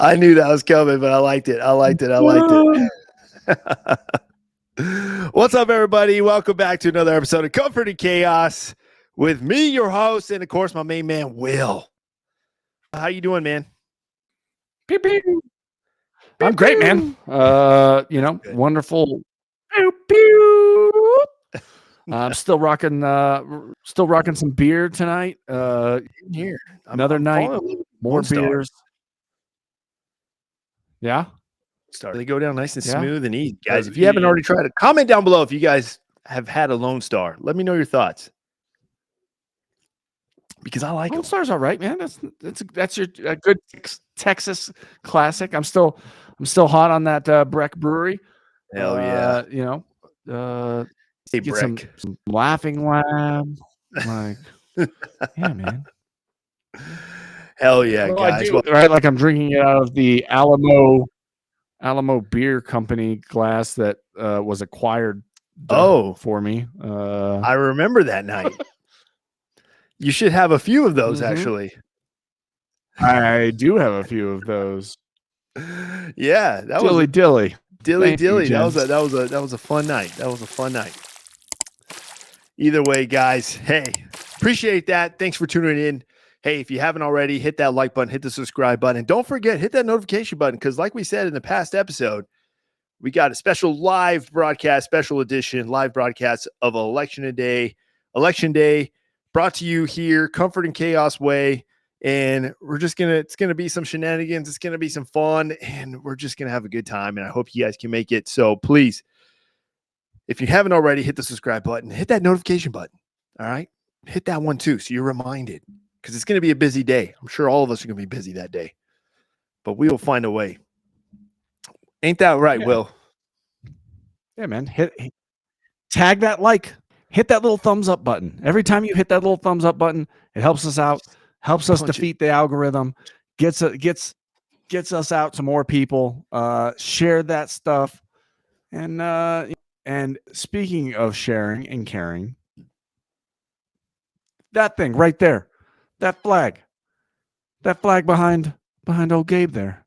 I knew that was coming, but I liked it. I liked it. I liked it. What's up, everybody? Welcome back to another episode of Comfort and Chaos with me, your host, and of course, my main man, Will. How you doing, man? Pew, pew. I'm great, man. Good. Wonderful. Pew, pew. I'm still rocking some beer tonight. Here, Another night, more Lone Star. beers. Yeah. They go down nice and Yeah. smooth and easy, guys. If you haven't already tried it, comment down below if you guys have had a Lone Star. Let me know your thoughts, because I like Lone them. Star's all right, man. That's your good Texas classic. I'm still hot on that Breck Brewery. Hell yeah. Hey, get some Laughing Lab. Like, yeah, man. Hell yeah, well, guys. Right, like I'm drinking it out of the Alamo Beer Company glass that was acquired for me. I remember that night. You should have a few of those, actually. I do have a few of those. Yeah, that dilly was dilly. That was a fun night. That was a fun night. Either way, guys, hey, appreciate that. Thanks for tuning in. Hey, if you haven't already, hit that like button, hit the subscribe button, and don't forget, hit that notification button, because like we said in the past episode, we got a special live broadcast, special edition live broadcast of Election Day, brought to you here, Comfort and Chaos way. And it's going to be some shenanigans. It's going to be some fun, and we're just going to have a good time. And I hope you guys can make it. So please, if you haven't already, hit the subscribe button, hit that notification button. All right. Hit that one too, so you're reminded, because it's going to be a busy day. I'm sure all of us are going to be busy that day, but we will find a way. Ain't that right, Will? Yeah, man. Tag that like. Hit that little thumbs up button. Every time you hit that little thumbs up button, it helps us out. Helps us defeat the algorithm, gets us out to more people. Share that stuff, and speaking of sharing and caring, that thing right there, that flag behind old Gabe there,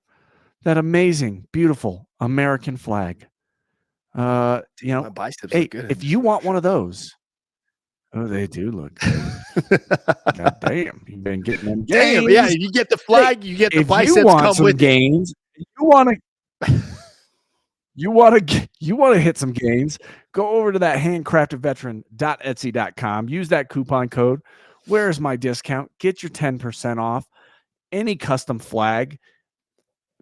that amazing, beautiful American flag. My biceps look good. If you want one of those. Oh, they do look good. God damn, you've been getting them gains. Damn, yeah, you get the flag, you get the biceps. You want come some with gains. If you want to hit some gains, go over to that handcraftedveteran.etsy.com. Use that coupon code. Where's my discount? Get your 10% off any custom flag,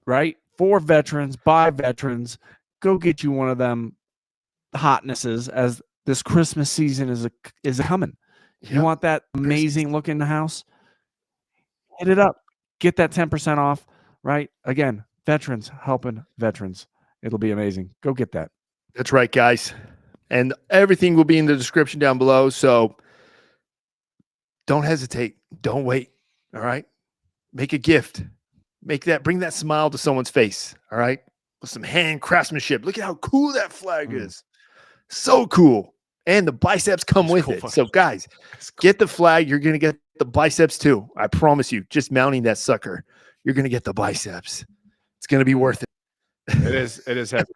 right? For veterans, by veterans. Go get you one of them hotnesses as this Christmas season is coming. Yep. You want that amazing look in the house? Hit it up. Get that 10% off, right? Again, veterans helping veterans. It'll be amazing. Go get that. That's right, guys. And everything will be in the description down below. So don't hesitate. Don't wait. All right. Make a gift. Bring that smile to someone's face. All right. With some hand craftsmanship. Look at how cool that flag is. So cool. And the biceps come with it. So guys, get the flag. You're going to get the biceps too. I promise you, just mounting that sucker, you're going to get the biceps. It's going to be worth it. It is heavy.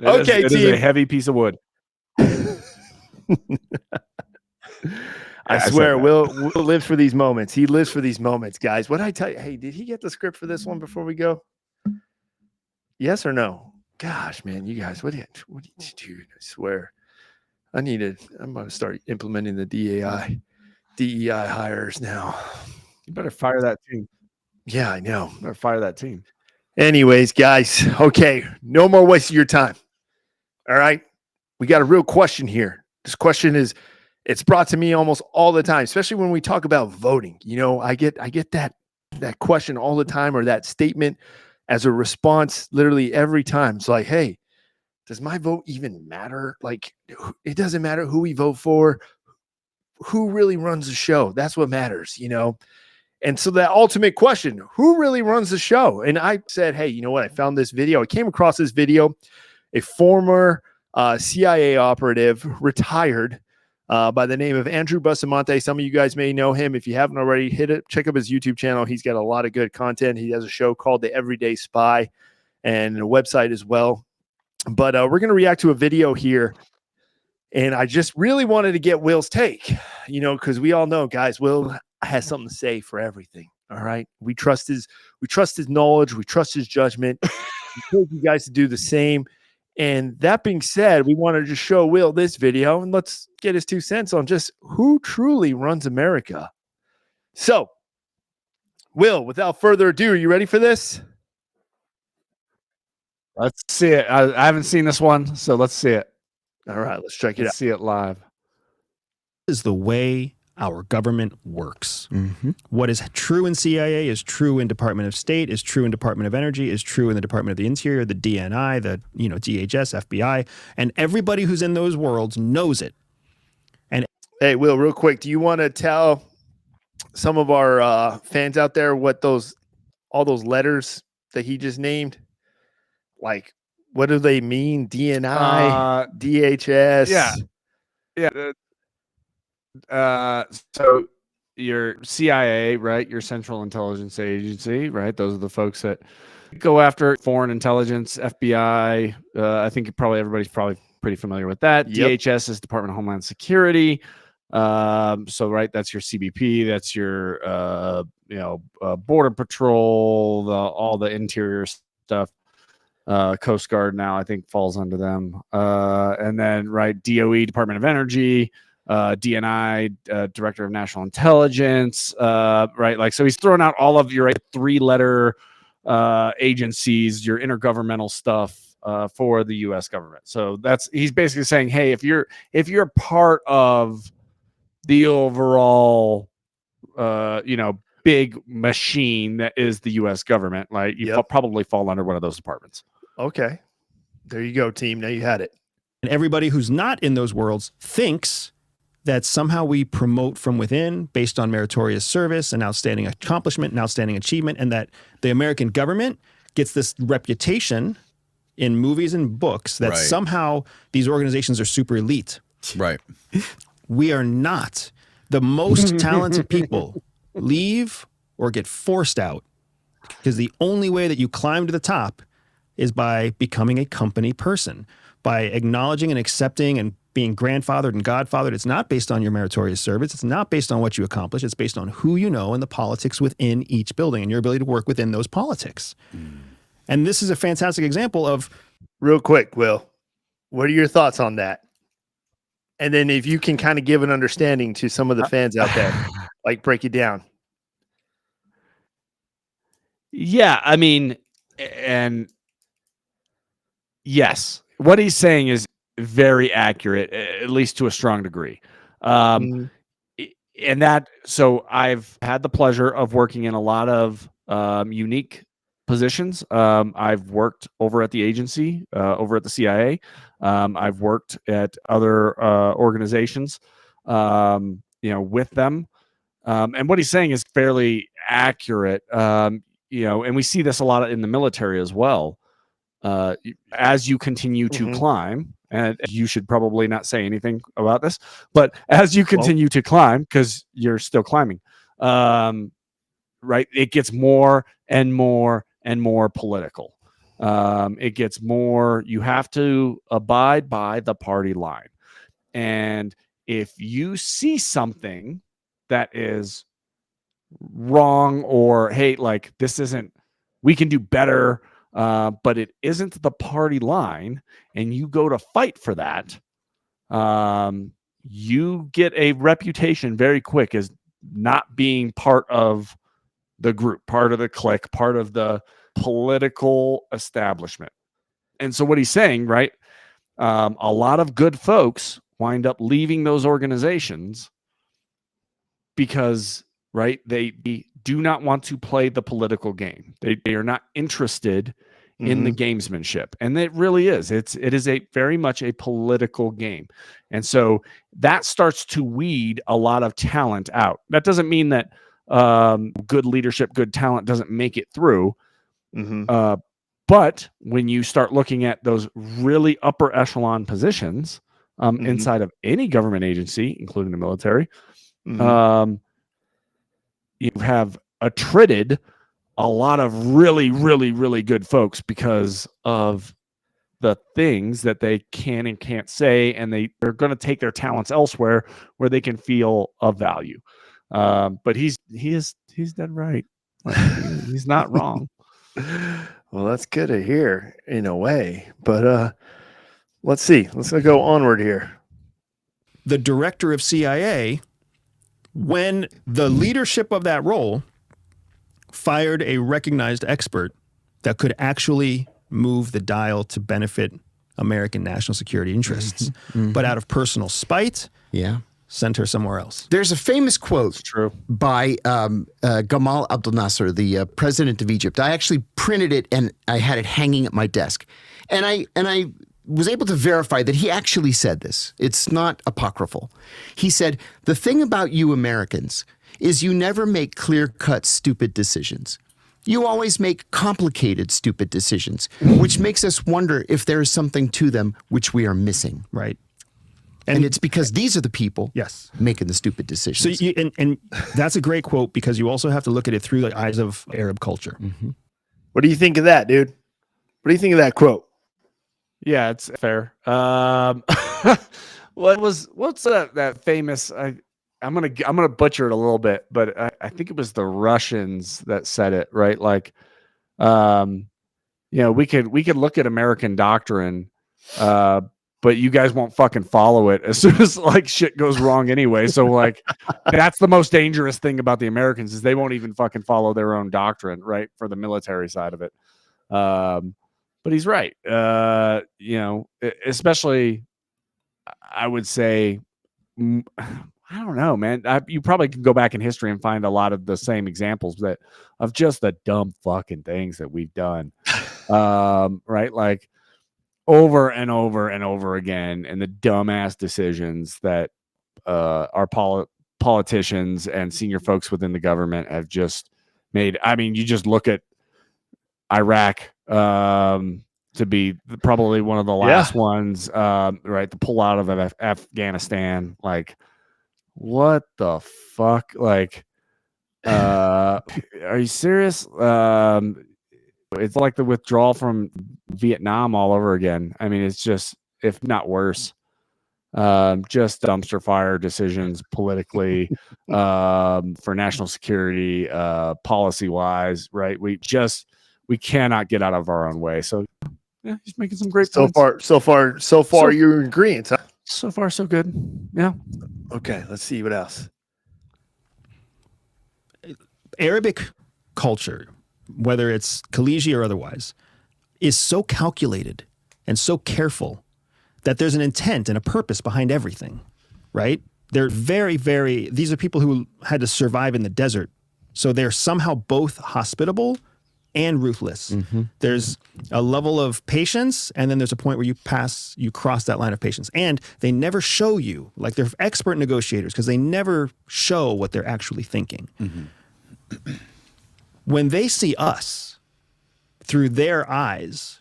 Okay, it is a heavy piece of wood. I swear, Will lives for these moments. He lives for these moments, guys. What did I tell you? Hey, did he get the script for this one before we go? Yes or no? Gosh, man, you guys, what did you do? I swear, I'm going to start implementing the DEI hires now. You better fire that team. Yeah, I know. Better fire that team. Anyways, guys, okay, no more wasting your time. All right, we got a real question here. This question it's brought to me almost all the time, especially when we talk about voting. You know, I get that question all the time, or that statement as a response literally every time. It's like, hey, does my vote even matter? Like, it doesn't matter who we vote for, who really runs the show. That's what matters, you know? And so that ultimate question, who really runs the show? And I said, hey, you know what? I found this video. I came across this video. A former CIA operative, retired, by the name of Andrew Bustamante. Some of you guys may know him. If you haven't already, check up his YouTube channel. He's got a lot of good content. He has a show called The Everyday Spy and a website as well. But we're going to react to a video here. And I just really wanted to get Will's take, because we all know, guys, Will has something to say for everything. All right. We trust his knowledge. We trust his judgment. We encourage you guys to do the same. And that being said, we wanted to show Will this video and let's get his 2 cents on just who truly runs America. So, Will, without further ado, are you ready for this? Let's see it. I haven't seen this one, so let's see it. All right, let's check it out. Let's see it live. This is the way our government works. What is true in CIA is true in Department of State, is true in Department of Energy, is true in the Department of the Interior, the DNI, the DHS, FBI, and everybody who's in those worlds knows it. And hey, Will, real quick, do you want to tell some of our fans out there what all those letters that he just named, like, what do they mean? DNI, DHS. Yeah. So your CIA, right? Your Central Intelligence Agency, right? Those are the folks that go after foreign intelligence, FBI. I think everybody's probably pretty familiar with that. Yep. DHS is Department of Homeland Security. So right, that's your CBP. That's your Border Patrol, all the interior stuff. Coast Guard now I think falls under them. And then right, DOE, Department of Energy. DNI, Director of National Intelligence, right? Like, so he's throwing out all of your 3-letter agencies, your intergovernmental stuff for the U.S. government. So he's basically saying, hey, if you're part of the overall, big machine that is the U.S. government, like you probably fall under one of those departments. Okay, there you go, team. Now you had it. And everybody who's not in those worlds thinks that somehow we promote from within based on meritorious service and outstanding accomplishment and outstanding achievement, and that the American government gets this reputation in movies and books that somehow these organizations are super elite. Right. We are not. The most talented people leave or get forced out because the only way that you climb to the top is by becoming a company person, by acknowledging and accepting and being grandfathered and godfathered. It's not based on your meritorious service. It's not based on what you accomplish. It's based on who you know and the politics within each building and your ability to work within those politics. And this is a fantastic example of... Real quick, Will, what are your thoughts on that? And then if you can kind of give an understanding to some of the fans out there, like break it down. Yeah, I mean, and yes, what he's saying is very accurate, at least to a strong degree. And so I've had the pleasure of working in a lot of unique positions. I've worked over at the agency, over at the CIA. I've worked at other organizations, with them. And what he's saying is fairly accurate. And we see this a lot in the military as well. As you continue to climb, and you should probably not say anything about this, but as you continue to climb, because you're still climbing, right, it gets more and more and more political. It gets more, you have to abide by the party line. And if you see something that is wrong, or hey, like this isn't, we can do better, but it isn't the party line, and you go to fight for that, you get a reputation very quick as not being part of the group, part of the clique, part of the political establishment. And so what he's saying, right, a lot of good folks wind up leaving those organizations because, right, they do not want to play the political game. They are not interested in the gamesmanship. And it really is. It is a very much a political game. And so that starts to weed a lot of talent out. That doesn't mean that good leadership, good talent doesn't make it through. But when you start looking at those really upper echelon positions, inside of any government agency, including the military. Mhm. You have attrited a lot of really, really, really good folks because of the things that they can and can't say, and they're going to take their talents elsewhere where they can feel of value. But he's dead right. Like, he's not wrong. Well, that's good to hear in a way. But let's see. Let's go onward here. The director of CIA, when the leadership of that role fired a recognized expert that could actually move the dial to benefit American national security interests, but out of personal spite, sent her somewhere else. There's a famous quote by Gamal Abdel Nasser, the president of Egypt. I actually printed it and I had it hanging at my desk. And I was able to verify that he actually said this. It's not apocryphal. He said, "The thing about you Americans is you never make clear-cut, stupid decisions. You always make complicated, stupid decisions, which makes us wonder if there is something to them which we are missing." Right. And it's because these are the people making the stupid decisions. So and that's a great quote, because you also have to look at it through the eyes of Arab culture. What do you think of that, dude? What do you think of that quote? Yeah, it's fair. What's that famous? I'm gonna butcher it a little bit, but I think it was the Russians that said it, right? Like, we could look at American doctrine, but you guys won't fucking follow it as soon as like shit goes wrong anyway. So like, that's the most dangerous thing about the Americans is they won't even fucking follow their own doctrine, right? For the military side of it. But he's right. Especially, I would say, I don't know, man. You probably can go back in history and find a lot of the same examples of just the dumb fucking things that we've done, right? Like over and over and over again, and the dumbass decisions that our politicians and senior folks within the government have just made. I mean, you just look at Iraq to be probably one of the last ones, right? The pull out of Afghanistan, like. What the fuck? Like, are you serious? It's like the withdrawal from Vietnam all over again. I mean, it's just, if not worse, just dumpster fire decisions politically, for national security, policy wise, right? We cannot get out of our own way. So yeah, he's making some great points. So far, you're in agreement, huh? So far, so good. Yeah. Okay, let's see what else. Arabic culture, whether it's Khaliji or otherwise, is so calculated and so careful that there's an intent and a purpose behind everything, right? They're very, these are people who had to survive in the desert. So they're somehow both hospitable and ruthless. There's a level of patience, and then there's a point where you cross that line of patience. And they never show you, like they're expert negotiators, because they never show what they're actually thinking. When they see us through their eyes,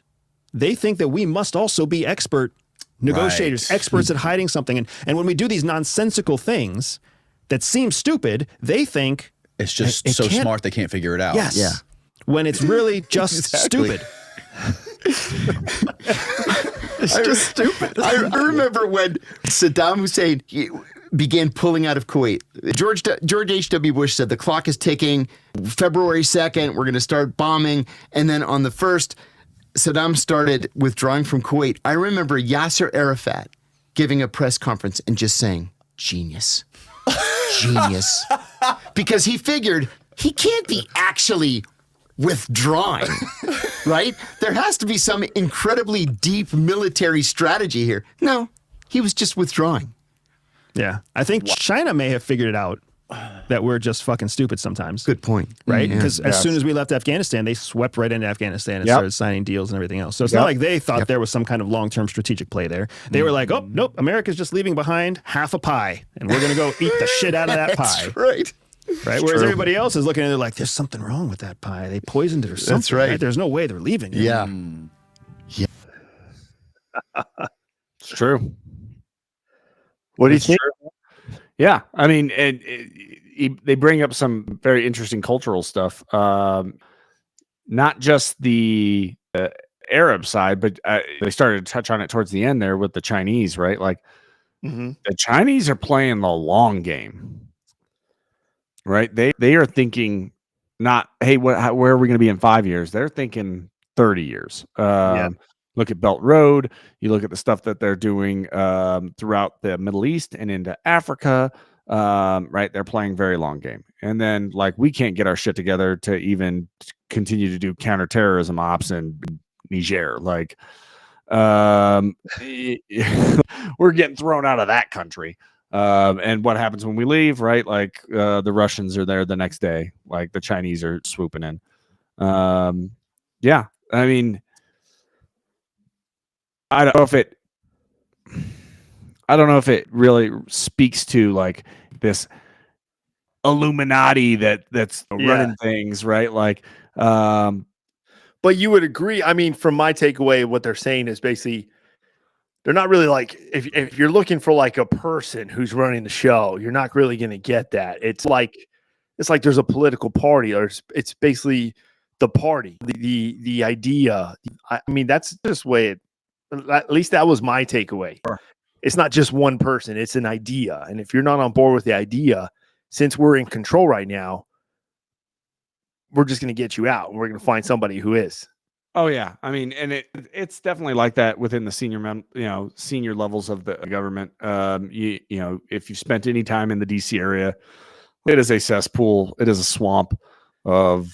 they think that we must also be expert negotiators, experts at hiding something. And when we do these nonsensical things that seem stupid, they think it's just so smart they can't figure it out. Yes. Yeah. When it's really just stupid. It's just stupid. I remember when Saddam Hussein began pulling out of Kuwait. George H.W. Bush said the clock is ticking. February 2nd, we're going to start bombing. And then on the 1st, Saddam started withdrawing from Kuwait. I remember Yasser Arafat giving a press conference and just saying, "Genius. Genius." Because he figured he can't be actually withdrawing, right? There has to be some incredibly deep military strategy here. No, he was just withdrawing. Yeah. I think China may have figured it out that we're just fucking stupid sometimes. Good point. Right? Because as soon as we left Afghanistan, they swept right into Afghanistan and started signing deals and everything else. So it's not like they thought there was some kind of long-term strategic play there. They were like, oh, nope, America's just leaving behind half a pie, and we're going to go eat the shit out of that pie. That's right. Right? Whereas everybody else is looking at it like, there's something wrong with that pie. They poisoned it or something. That's right. There's no way they're leaving it. Yeah. It's true. What do you It's think? true. Yeah, I mean, they bring up some very interesting cultural stuff. Not just the Arab side, but they started to touch on it towards the end there with the Chinese, right? Like Mhm. the Chinese are playing the long game, right? They are thinking not, hey, where are we going to be in 5 years? They're thinking 30 years. Yeah. Look at Belt Road. You look at the stuff that they're doing throughout the Middle East and into Africa. Right, they're playing very long game, and then like we can't get our shit together to even continue to do counterterrorism ops in Niger. Like, we're getting thrown out of that country. And what happens when we leave, right? Like the Russians are there the next day, like the Chinese are swooping in. Yeah, I mean, I don't know if it really speaks to like this Illuminati that's running things, right? Like, But you would agree. I mean, from my takeaway, what they're saying is basically they're not really like if you're looking for like a person who's running the show, you're not really going to get that. It's like there's a political party, or it's basically the party, the idea. I mean, that's just the way it. At least that was my takeaway. Sure. It's not just one person; it's an idea. And if you're not on board with the idea, since we're in control right now, we're just going to get you out, and we're going to find somebody who is. oh yeah, I mean, and it's definitely like that within the senior levels of the government. You know, if you've spent any time in the DC area, it is a cesspool. It is a swamp of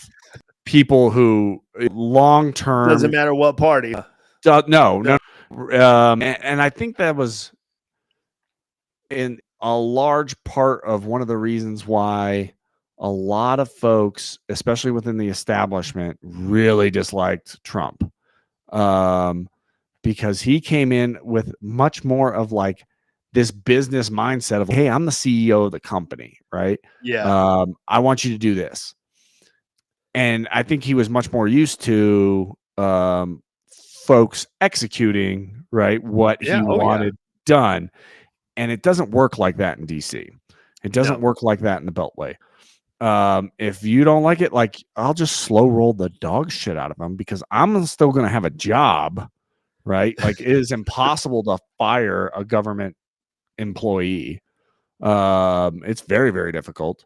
people who long term Doesn't matter what party. no. And I think that was in a large part of one of the reasons why a lot of folks, especially within the establishment, really disliked Trump. Because he came in with much more of like this business mindset of, hey, I'm the CEO of the company, right? Yeah. I want you to do this. And I think he was much more used to folks executing, right, what he wanted done. And it doesn't work like that in DC. It doesn't work like that in the Beltway. If you don't like it, like I'll just slow roll the dog shit out of them because I'm still going to have a job, right? Like it is impossible to fire a government employee. It's very, very difficult.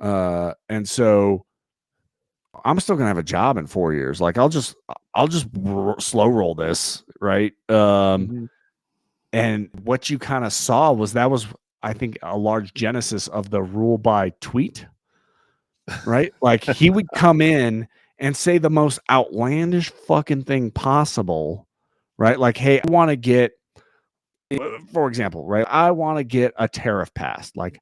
And so I'm still going to have a job in 4 years. Like I'll just slow roll this, right? And what you kind of saw was I think a large genesis of the rule by tweet, right? Like he would come in and say the most outlandish fucking thing possible, right? Like, hey, I want to get, for example, right? I want to get a tariff passed. Like,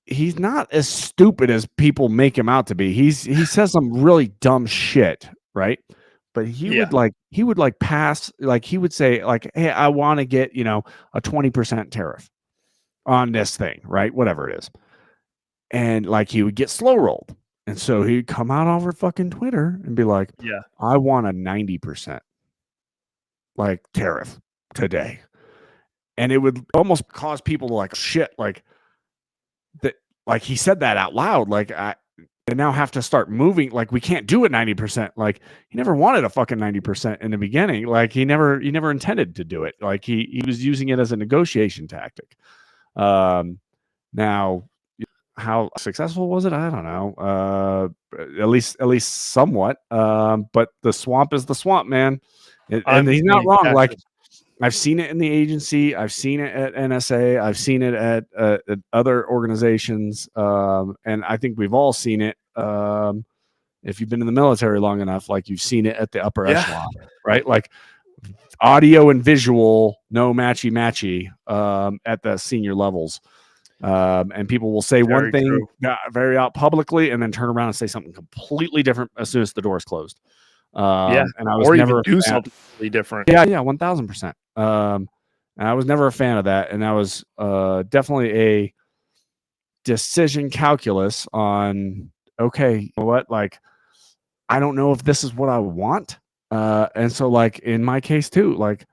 he's not as stupid as people make him out to be. He says some really dumb shit, right? But he would pass, like he would say like, hey, I want to get, a 20% tariff on this thing, right? Whatever it is. And like he would get slow rolled. And so he'd come out over fucking Twitter and be like, Yeah. I want a 90% like tariff today. And it would almost cause people to like shit, like that, like he said that out loud. Like they now have to start moving. Like we can't do it 90%. Like he never wanted a fucking 90% in the beginning. Like he never intended to do it. Like he was using it as a negotiation tactic. Now, how successful was it? I don't know. At least somewhat. But the swamp is the swamp, man. And he's not wrong. Like I've seen it in the agency. I've seen it at NSA. I've seen it at other organizations. And I think we've all seen it. If you've been in the military long enough, like you've seen it at the upper echelon, right? Like audio and visual, no matchy at the senior levels. And people will say one thing very out publicly and then turn around and say something completely different as soon as the door is closed. And I was never even do something really different. Yeah, 1000%. And I was never a fan of that. And I was definitely a decision calculus on, okay, you know what? Like, I don't know if this is what I want. And so like in my case too, like,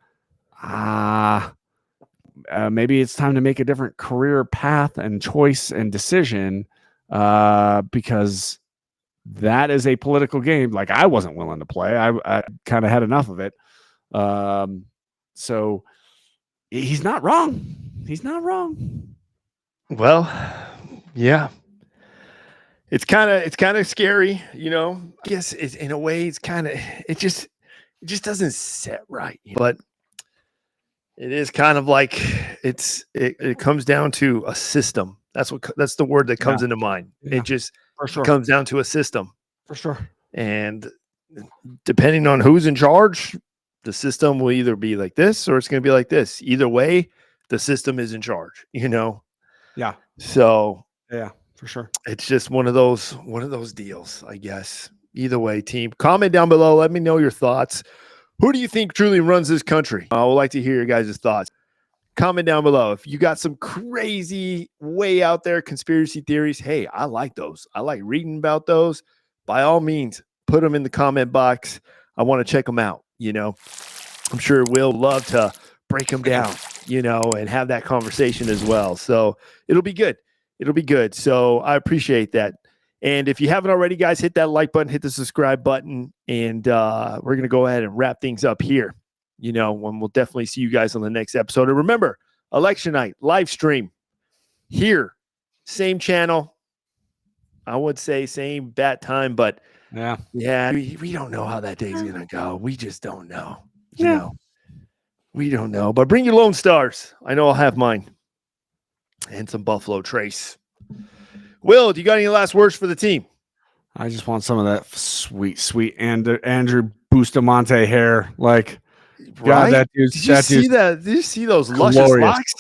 maybe it's time to make a different career path and choice and decision, because that is a political game. Like I wasn't willing to play. I kind of had enough of it. So he's not wrong. He's not wrong. Well, yeah. It's kind of scary, you know. I guess it's in a way it just doesn't sit right. But it is kind of like it comes down to a system. That's the word that comes into mind. Yeah. It just For sure. comes down to a system. For sure. And depending on who's in charge, the system will either be like this or it's going to be like this. Either way, the system is in charge, you know? Yeah. So yeah, for sure. It's just one of those deals, I guess. Either way, team, comment down below. Let me know your thoughts. Who do you think truly runs this country? I would like to hear your guys' thoughts. Comment down below. If you got some crazy, way out there conspiracy theories, hey, I like those. I like reading about those. By all means, put them in the comment box. I want to check them out. You know, I'm sure we'll love to break them down, you know, and have that conversation as well. So it'll be good. It'll be good. So I appreciate that. And if you haven't already, guys, hit that like button, hit the subscribe button, and we're going to go ahead and wrap things up here. You know, and we'll definitely see you guys on the next episode. And remember, election night, live stream here, same channel. I would say same bat time, but yeah, we don't know how that day's going to go. We just don't know. You know, we don't know. But bring your Lone Stars. I know I'll have mine. And some Buffalo Trace. Will, do you got any last words for the team? I just want some of that sweet Andrew Bustamante hair. Like, God, that dude. Did you see that? Did you see those luscious locks?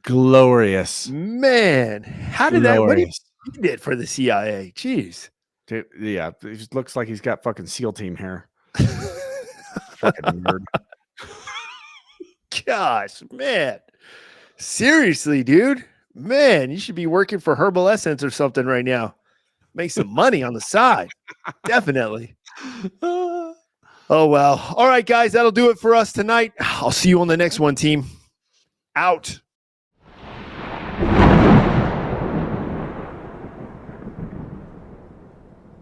Glorious. Man, how did that? What did he did for the CIA? Jeez. Dude, yeah, it just looks like he's got fucking SEAL team hair. Fucking nerd. Gosh, man. Seriously, dude. Man, you should be working for Herbal Essence or something right now. Make some money on the side. Definitely. Oh, well. All right, guys, that'll do it for us tonight. I'll see you on the next one, team. Out.